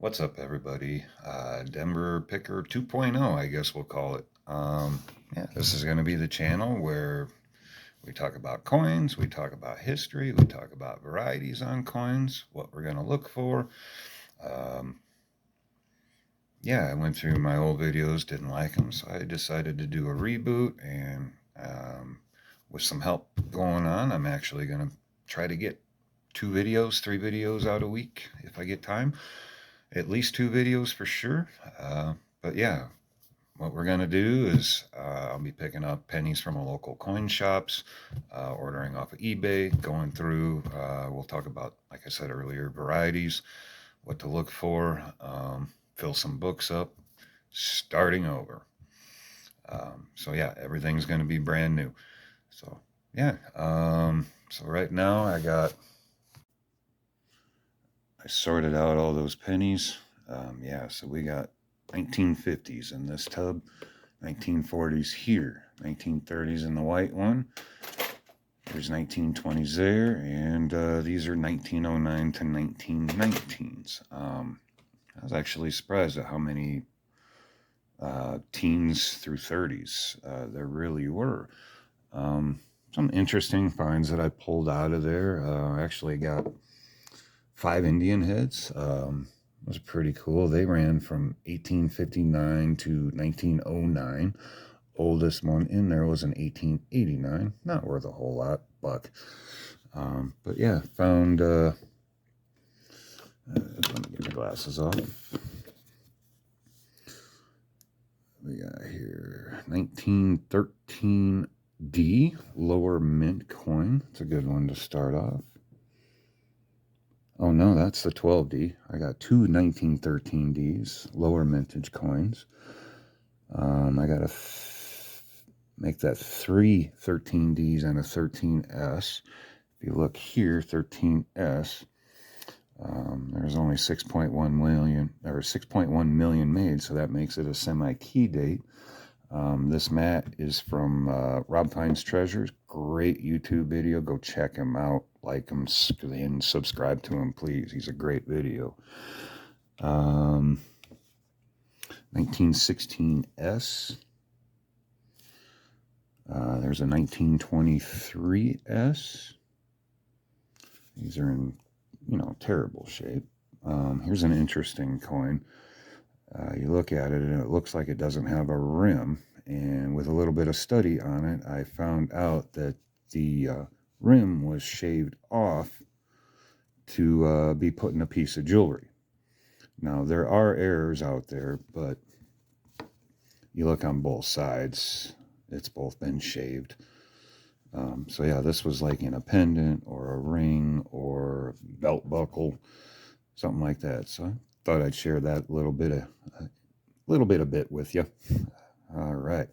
What's up, everybody? Denver Picker 2.0, I guess we'll call it. Yeah, this is going to be the channel where we talk about coins, we talk about history, we talk about varieties on coins, what we're going to look for. Um, yeah, I went through my old videos, didn't like them, so I decided to do a reboot. And with some help going on, I'm actually going to try to get 2 videos, 3 videos out a week if I get time. At least 2 videos for sure. But yeah, what we're going to do is I'll be picking up pennies from a local coin shops, ordering off of eBay, going through. We'll talk about, like I said earlier, varieties, what to look for, fill some books up, starting over. So yeah, everything's going to be brand new. So yeah, so right now I sorted out all those pennies. Yeah, so we got 1950s in this tub, 1940s here, 1930s in the white one. There's 1920s there, and these are 1909 to 1919s. I was actually surprised at how many teens through 30s there really were. Some interesting finds that I pulled out of there. I actually got 5 Indian heads. It was pretty cool. They ran from 1859 to 1909. Oldest one in there was in 1889. Not worth a whole lot, buck. But yeah, found, let me get my glasses off. We got here 1913D lower mint coin. It's a good one to start off. Oh no, that's the 12D. I got 2 1913Ds, lower mintage coins. I got to make that 3 13Ds and a 13S. If you look here, 13S, there's only 6.1 million or 6.1 million made, so that makes it a semi-key date. This mat is from Rob Fine's Treasures. Great YouTube video. Go check him out. Like him and subscribe to him, please. He's a great video. 1916S. There's a 1923S. These are in, terrible shape. Here's an interesting coin. You look at it and it looks like it doesn't have a rim. And with a little bit of study on it, I found out that the rim was shaved off to be put in a piece of jewelry. Now, there are errors out there, but you look on both sides, it's both been shaved. So yeah, this was like in a pendant or a ring or belt buckle, something like that. So I thought I'd share that little bit of bit with you. All right.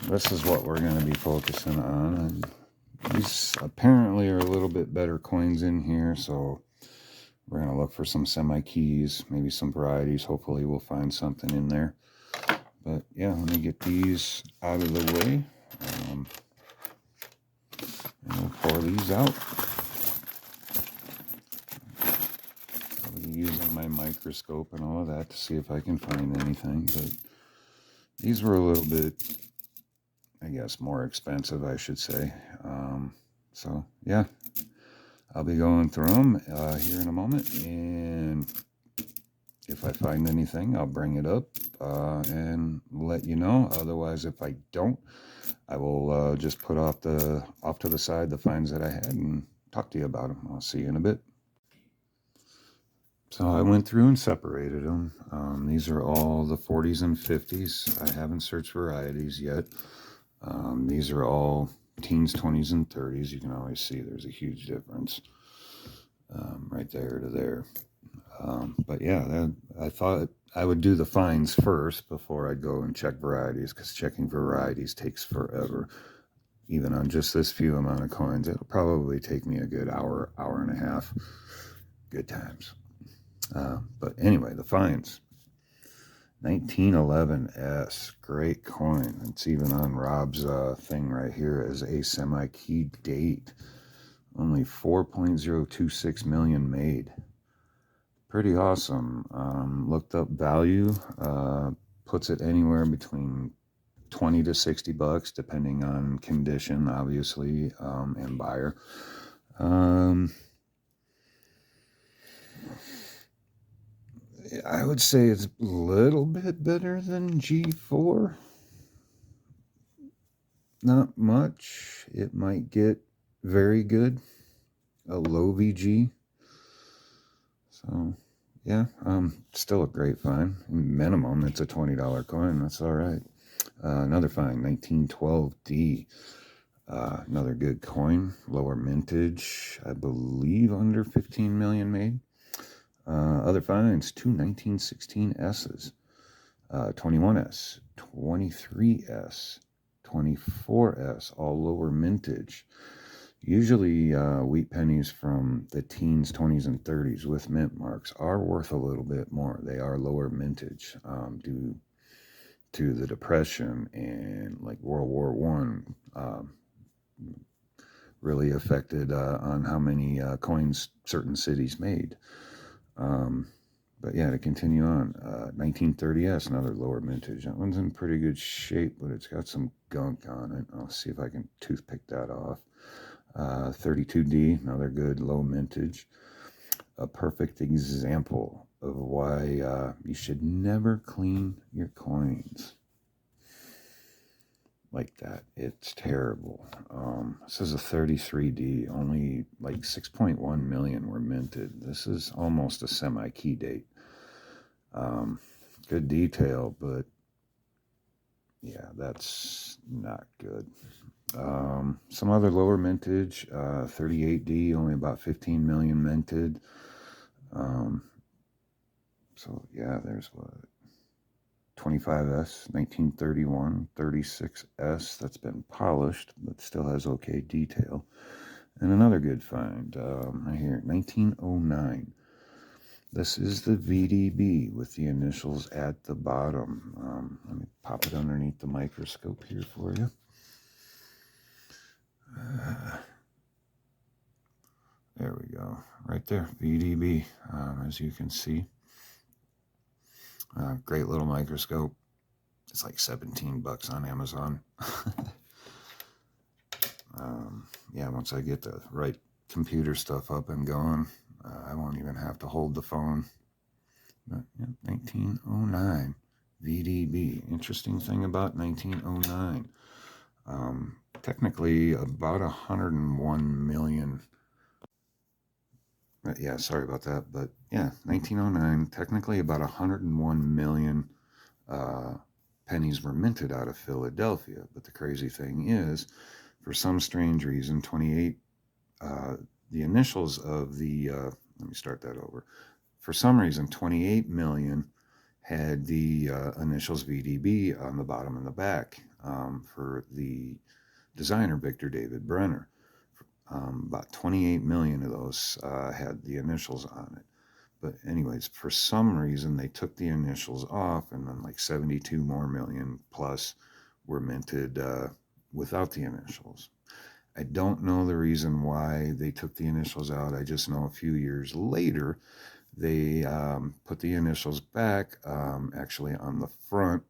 This is what we're going to be focusing on. And these apparently are a little bit better coins in here, so we're going to look for some semi-keys, maybe some varieties. Hopefully we'll find something in there. But yeah, let me get these out of the way. And we'll pour these out. I'll be using my microscope and all of that to see if I can find anything. But these were a little bit, I guess, more expensive, I should say. So yeah, I'll be going through them here in a moment. And if I find anything, I'll bring it up and let you know. Otherwise, if I don't, I will just put off to the side the finds that I had and talk to you about them. I'll see you in a bit. So I went through and separated them. These are all the 40s and 50s. I haven't searched varieties yet. These are all teens, 20s, and 30s. You can always see there's a huge difference right there to there. But yeah, I thought I would do the finds first before I'd go and check varieties, because checking varieties takes forever. Even on just this few amount of coins, it'll probably take me a good hour and a half. Good times. But anyway, the finds. 1911S, great coin. It's even on Rob's thing right here as a semi-key date. Only 4.026 million made. pretty awesome. Looked up value, puts it anywhere between 20 to 60 bucks, depending on condition, obviously, and buyer. I would say it's a little bit better than G4. Not much. It might get very good, a low VG. So, yeah, still a great find. Minimum, it's a $20 coin. That's all right. Another find, 1912D. Another good coin, lower mintage, I believe under 15 million made. Other finds, two 1916S's, 21S, 23S, 24S, all lower mintage. Usually wheat pennies from the teens, 20s, and 30s with mint marks are worth a little bit more. They are lower mintage due to the Depression and like World War One. Really affected on how many coins certain cities made. But yeah, to continue on, 1930S, another lower mintage. That one's in pretty good shape, but it's got some gunk on it. I'll see if I can toothpick that off. 32D, another good low mintage. A perfect example of why you should never clean your coins like that. It's terrible. This is a 33D, only like 6.1 million were minted. This is almost a semi-key date. Good detail, but yeah, that's not good. Some other lower mintage, 38D, only about 15 million minted. So yeah, there's what, 25S, 1931, 36S, that's been polished, but still has okay detail. And another good find, right here, 1909. This is the VDB with the initials at the bottom. Let me pop it underneath the microscope here for you. There we go, right there, VDB, as you can see. Great little microscope. It's like 17 bucks on Amazon. Yeah, once I get the right computer stuff up and going, I won't even have to hold the phone. But yeah, 1909 VDB. Interesting thing about 1909. Technically about 101 million. Yeah, sorry about that. But yeah, 1909, technically about 101 million pennies were minted out of Philadelphia. But the crazy thing is, for some strange reason, 28, the initials of the, let me start that over. For some reason, 28 million had the initials VDB on the bottom and the back for the designer, Victor David Brenner. About 28 million of those had the initials on it. But anyways, for some reason, they took the initials off, and then like 72 more million plus were minted without the initials. I don't know the reason why they took the initials out. I just know a few years later, they put the initials back, actually on the front,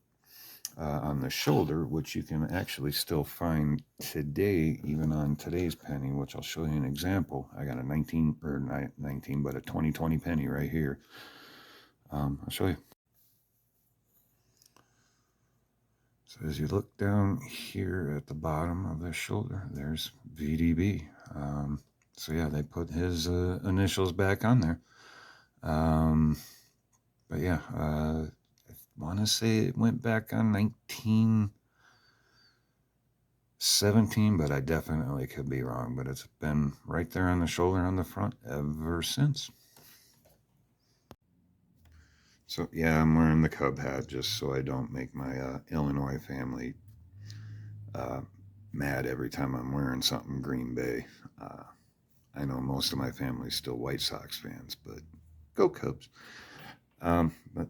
on the shoulder, which you can actually still find today, even on today's penny, which I'll show you an example. I got a 19, or not 19, but a 2020 penny right here. I'll show you. So as you look down here at the bottom of the shoulder, there's VDB. So yeah, they put his initials back on there. But yeah, I want to say it went back on 1917, but I definitely could be wrong. But it's been right there on the shoulder on the front ever since. So yeah, I'm wearing the Cub hat just so I don't make my Illinois family mad every time I'm wearing something Green Bay. I know most of my family's still White Sox fans, but go Cubs. But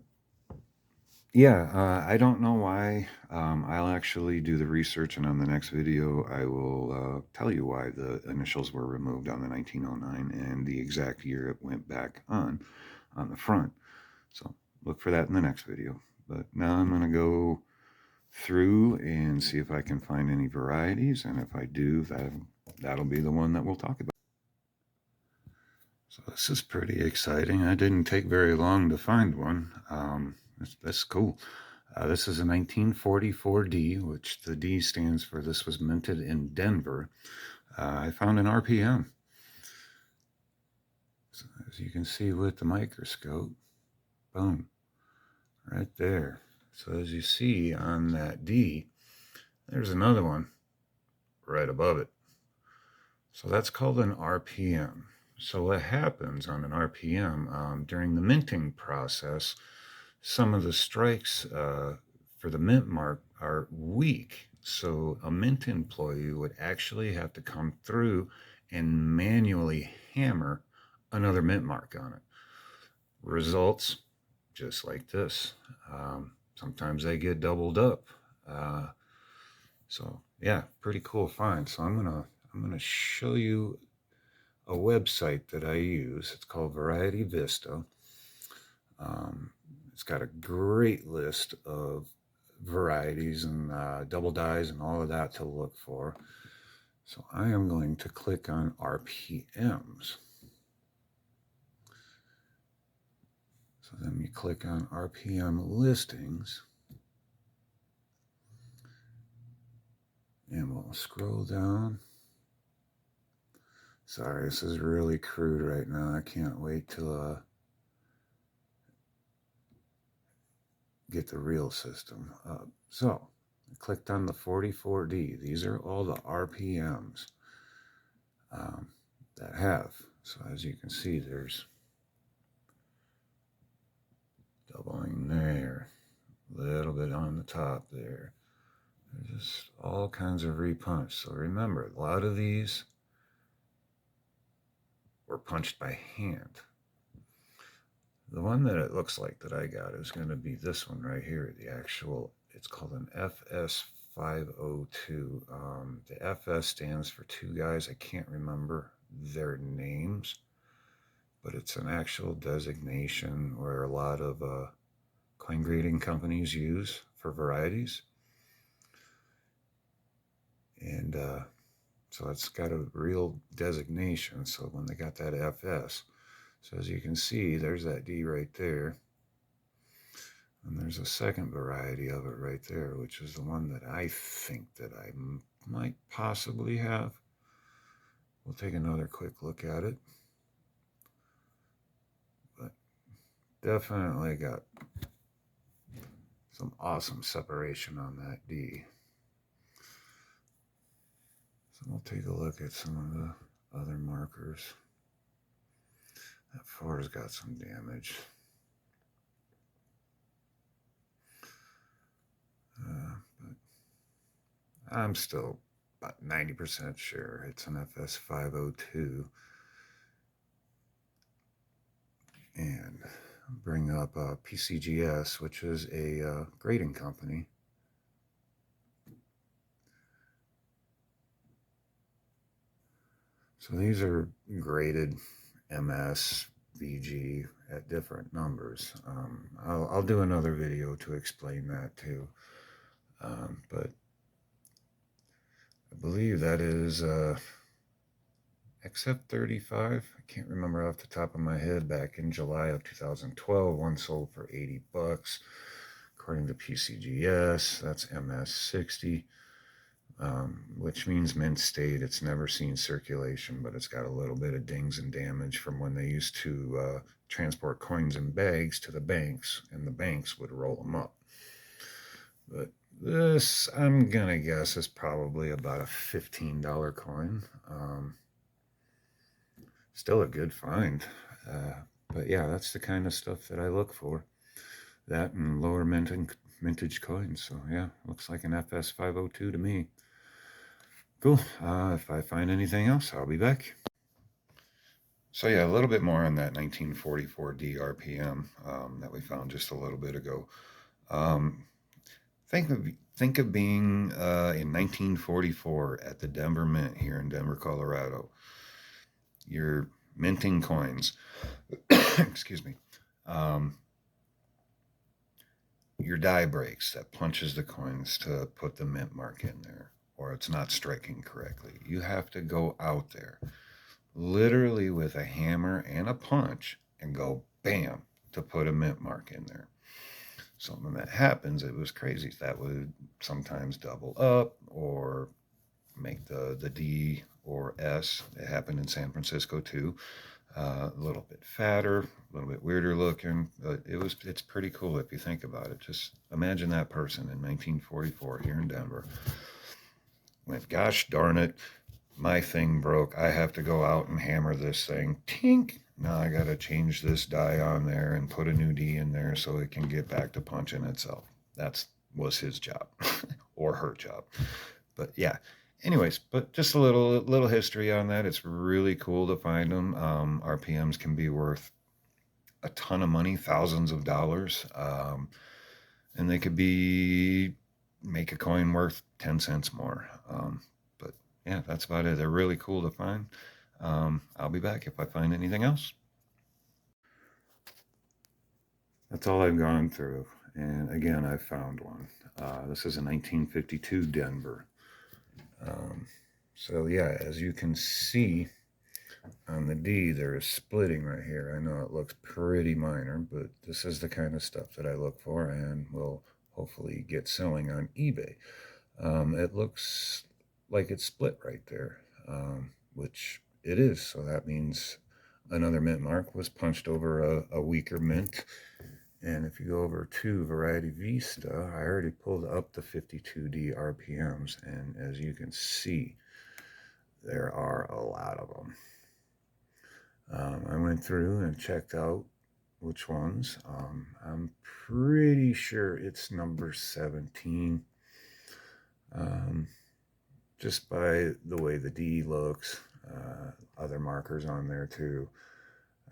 yeah, I don't know why. I'll actually do the research, and on the next video, I will tell you why the initials were removed on the 1909 and the exact year it went back on. on the front. So look for that in the next video. But now I'm going to go through and see if I can find any varieties, and if I do, that'll be the one that we'll talk about. So this is pretty exciting. I didn't take very long to find one. That's cool. This is a 1944 D, which the D stands for this was minted in Denver. I found an RPM. So as you can see with the microscope, boom, right there. So as you see on that D, there's another one right above it. So that's called an RPM. So what happens on an RPM, during the minting process, some of the strikes for the mint mark are weak. So a mint employee would actually have to come through and manually hammer another mint mark on it. Results just like this. Sometimes they get doubled up. So yeah, pretty cool find. So I'm gonna show you a website that I use. It's called Variety Vista. It's got a great list of varieties and double dyes and all of that to look for. So I am going to click on RPMs. So then you click on RPM listings, and we'll scroll down. Sorry, this is really crude right now. I can't wait till get the real system up. So I clicked on the 44D. These are all the RPMs that have. So as you can see, there's doubling there, a little bit on the top there. There's just all kinds of repunch. So remember, a lot of these were punched by hand. The one that it looks like that I got is going to be this one right here, the actual, it's called an FS502. The FS stands for two guys. I can't remember their names, but it's an actual designation where a lot of coin grading companies use for varieties. And so it's got a real designation. So when they got that FS, so as you can see, there's that D right there. And there's a second variety of it right there, which is the one that I think that I might possibly have. We'll take another quick look at it. But definitely got some awesome separation on that D. So we'll take a look at some of the other markers. That 4's got some damage. But I'm still about 90% sure it's an FS502. And bring up PCGS, which is a grading company. So these are graded MS, VG at different numbers. I'll do another video to explain that too. But I believe that is XF35. I can't remember off the top of my head. Back in July of 2012, one sold for $80. According to PCGS, that's MS60. Which means mint state. It's never seen circulation, but it's got a little bit of dings and damage from when they used to transport coins in bags to the banks, and the banks would roll them up. But this, I'm gonna guess, is probably about a $15 coin. Still a good find. But yeah, that's the kind of stuff that I look for. That and lower mintage coins. So yeah, looks like an FS502 to me. Cool. If I find anything else, I'll be back. So yeah, a little bit more on that 1944 D RPM that we found just a little bit ago. Think of being in 1944 at the Denver Mint here in Denver, Colorado. You're minting coins. Excuse me. Your die breaks, that punches the coins to put the mint mark in there, or it's not striking correctly. You have to go out there literally with a hammer and a punch and go bam to put a mint mark in there. So when that happens, it was crazy. That would sometimes double up or make the D or S. It happened in San Francisco too. A little bit fatter, a little bit weirder looking, but it's pretty cool if you think about it. Just imagine that person in 1944 here in Denver went, gosh darn it, my thing broke. I have to go out and hammer this thing. Tink. Now I got to change this die on there and put a new D in there so it can get back to punching itself. That was his job or her job. But yeah, anyways, but just a little history on that. It's really cool to find them. RPMs can be worth a ton of money, thousands of dollars, and they could be make a coin worth 10 cents more. But yeah, that's about it. They're really cool to find. I'll be back if I find anything else. That's all I've gone through. And again, I found one. This is a 1952 Denver. So yeah, as you can see on the D, there is splitting right here. I know it looks pretty minor, but this is the kind of stuff that I look for and will hopefully get selling on eBay. It looks like it's split right there, which it is. So that means another mint mark was punched over a weaker mint. And if you go over to Variety Vista, I already pulled up the 52D RPMs, and as you can see, there are a lot of them. I went through and checked out which ones. I'm pretty sure it's number 17. Just by the way the D looks, other markers on there too.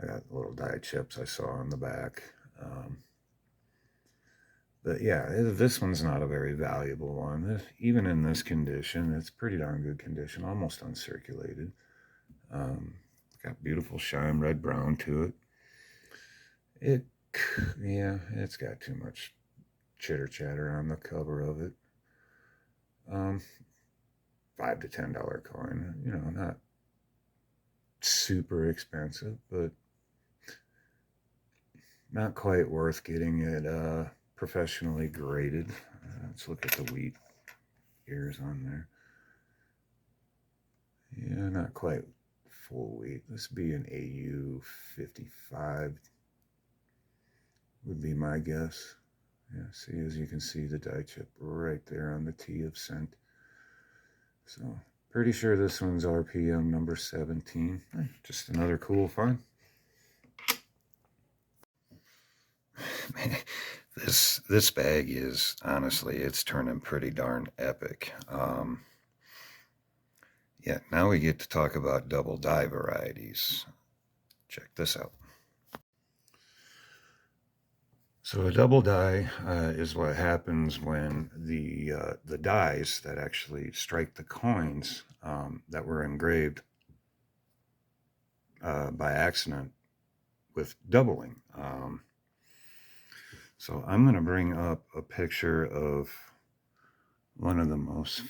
I got little die chips I saw on the back. But yeah, this one's not a very valuable one. Even in this condition, it's pretty darn good condition, almost uncirculated. Got beautiful shine, red brown to it. Yeah, it's got too much chitter chatter on the cover of it. $5 to $10 coin, not super expensive, but not quite worth getting it professionally graded. Let's look at the wheat ears on there. Yeah, not quite full wheat. This would be an AU 55 would be my guess. Yeah, see, as you can see, the die chip right there on the T of cent. So pretty sure this one's RPM number 17. Just another cool find. This bag is, honestly, it's turning pretty darn epic. Yeah, now we get to talk about double die varieties. Check this out. So a double die is what happens when the dies that actually strike the coins that were engraved by accident with doubling. So I'm going to bring up a picture of one of the most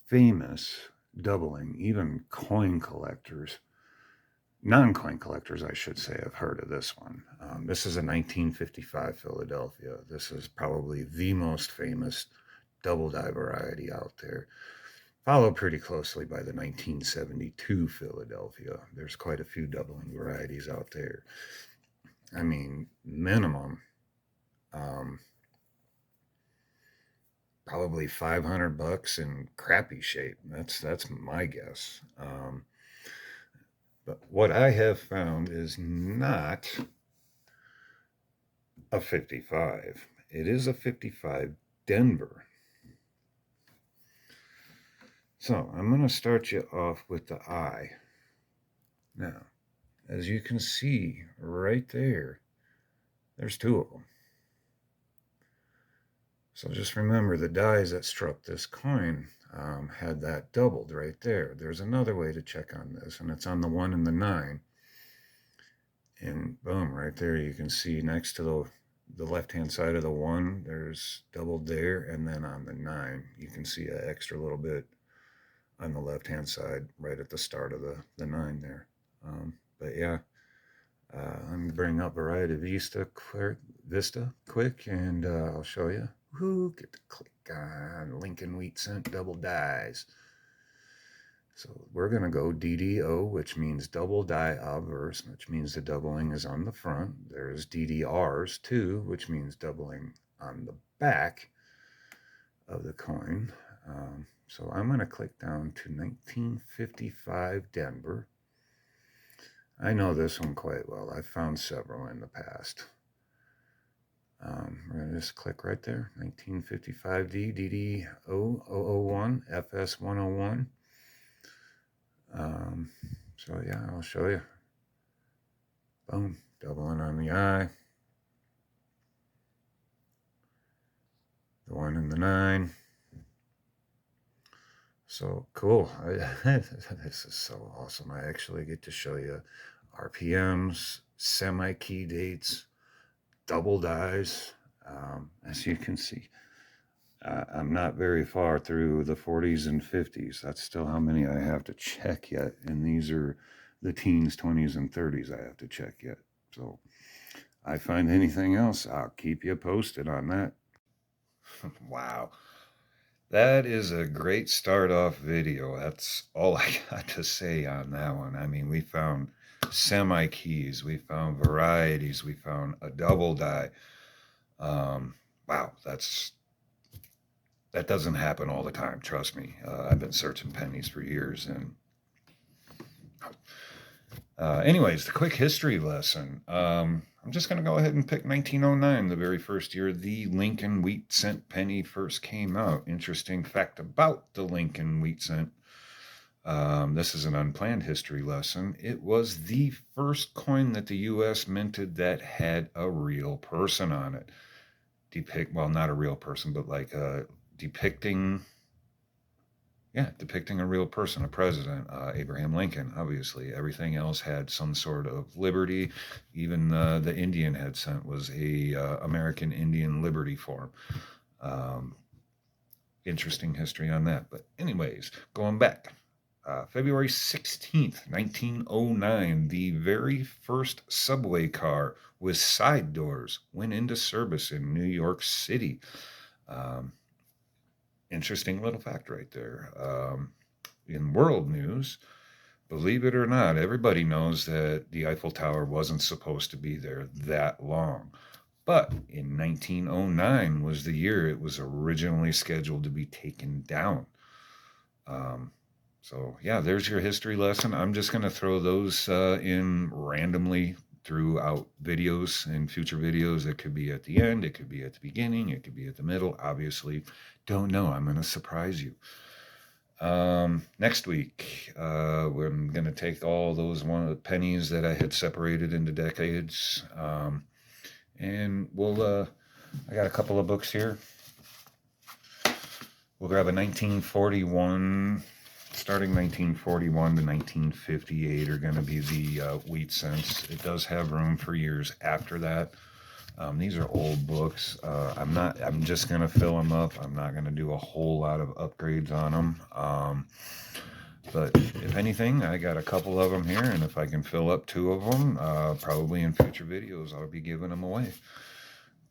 famous doubling, even coin collectors, non-coin collectors, I should say, have heard of this one. This is a 1955 Philadelphia. This is probably the most famous double die variety out there, followed pretty closely by the 1972 Philadelphia. There's quite a few doubling varieties out there. I mean, minimum, probably $500 in crappy shape. That's my guess. But what I have found is not a 55. It is a 55 Denver. So I'm going to start you off with the eye. Now, as you can see right there, there's two of them. So just remember the dies that struck this coin had that doubled right there. There's another way to check on this, and it's on the 1 and the 9. And boom, right there, you can see next to the left-hand side of the 1, there's doubled there. And then on the 9, you can see an extra little bit on the left-hand side right at the start of the 9 there. But yeah, let me bring up Variety Vista quick, and I'll show you. Woo, get to click on Lincoln Wheat Cent double dies. So we're going to go DDO, which means double die obverse, which means the doubling is on the front. There's DDRs too, which means doubling on the back of the coin. So I'm going to click down to 1955 Denver. I know this one quite well. I've found several in the past. We're going to just click right there, 1955D, DD0001, FS101. So yeah, I'll show you. Boom, doubling on the I. The 1 and the 9. So cool. This is so awesome. I actually get to show you RPMs, semi-key dates, double dies. As you can see, I'm not very far through the 40s and 50s. That's still how many I have to check yet. And these are the teens, 20s, and 30s I have to check yet. So I find anything else, I'll keep you posted on that. Wow. That is a great start off video. That's all I got to say on that one. I mean, we found semi keys, we found varieties, we found a double die. Wow, that doesn't happen all the time. Trust me. I've been searching pennies for years. And anyways, the quick history lesson. I'm just going to go ahead and pick 1909, the very first year the Lincoln Wheat Cent penny first came out. Interesting fact about the Lincoln Wheat Cent. This is an unplanned history lesson. It was the first coin that the U.S. minted that had a real person on it. Well, not a real person, but like depicting a real person, a president, Abraham Lincoln, obviously. Everything else had some sort of liberty. Even the Indian head cent was a American Indian liberty form. Interesting history on that. But anyways, going back. February 16th, 1909, the very first subway car with side doors went into service in New York City. Interesting little fact right there. In world news, believe it or not, everybody knows that the Eiffel Tower wasn't supposed to be there that long. But in 1909 was the year it was originally scheduled to be taken down. So yeah, there's your history lesson. I'm just going to throw those in randomly throughout videos and future videos. It could be at the end, it could be at the beginning, it could be at the middle. Obviously, don't know. I'm going to surprise you. Next week, we're going to take all those pennies that I had separated into decades, and we'll. I got a couple of books here. We'll grab a 1941. Starting 1941 to 1958 are going to be the wheat cents. It does have room for years after that. These are old books. I'm just going to fill them up. I'm not going to do a whole lot of upgrades on them. But if anything, I got a couple of them here, and if I can fill up 2 of them, probably in future videos, I'll be giving them away.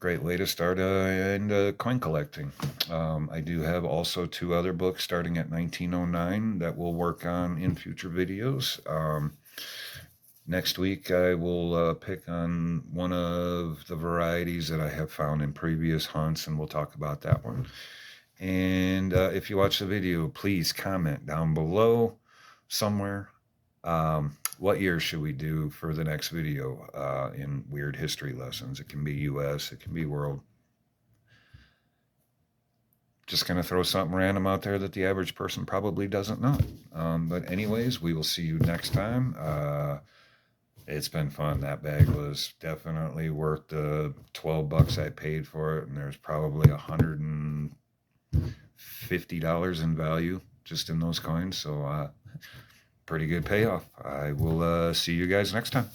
Great way to start into coin collecting. I do have also 2 other books starting at 1909 that we'll work on in future videos. Next week, I will pick on one of the varieties that I have found in previous hunts, and we'll talk about that one. And if you watch the video, please comment down below somewhere. What year should we do for the next video in weird history lessons? It can be U.S., it can be world. Just going to throw something random out there that the average person probably doesn't know. But anyways, we will see you next time. It's been fun. That bag was definitely worth the $12 I paid for it, and there's probably $150 in value just in those coins. So pretty good payoff. I will see you guys next time.